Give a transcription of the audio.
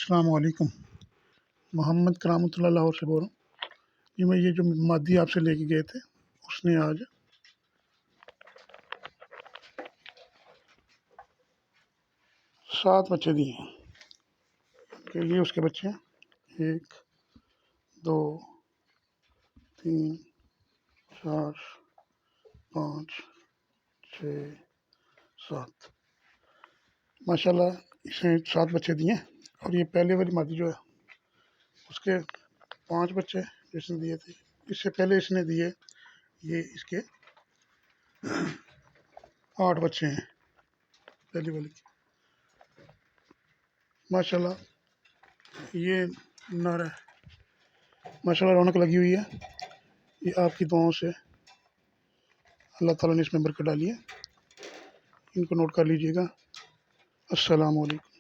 السلام علیکم، محمد کرامۃ اللہ لاہور سے بول رہا ہوں۔ یہ جو مادی آپ سے لے کے گئے تھے، اس نے آج 7 بچے دیے ہیں کہ یہ اس کے بچے ہیں 1 2 3 4 5 6 7 ماشاء اللہ اس نے 7 بچے دیے ہیں۔ اور یہ پہلے والی مادی جو ہے اس کے 5 بچے جس نے دیے تھے، اس سے پہلے اس نے دیے، یہ اس کے 8 بچے ہیں پہلی والی کے۔ ماشاء اللہ یہ نر ہے، ماشاء اللہ رونق لگی ہوئی ہے۔ یہ آپ کی دعاؤں سے اللہ تعالیٰ نے اس میں برکت ڈالی ہے، ان کو نوٹ کر لیجیے گا۔ السلام علیکم۔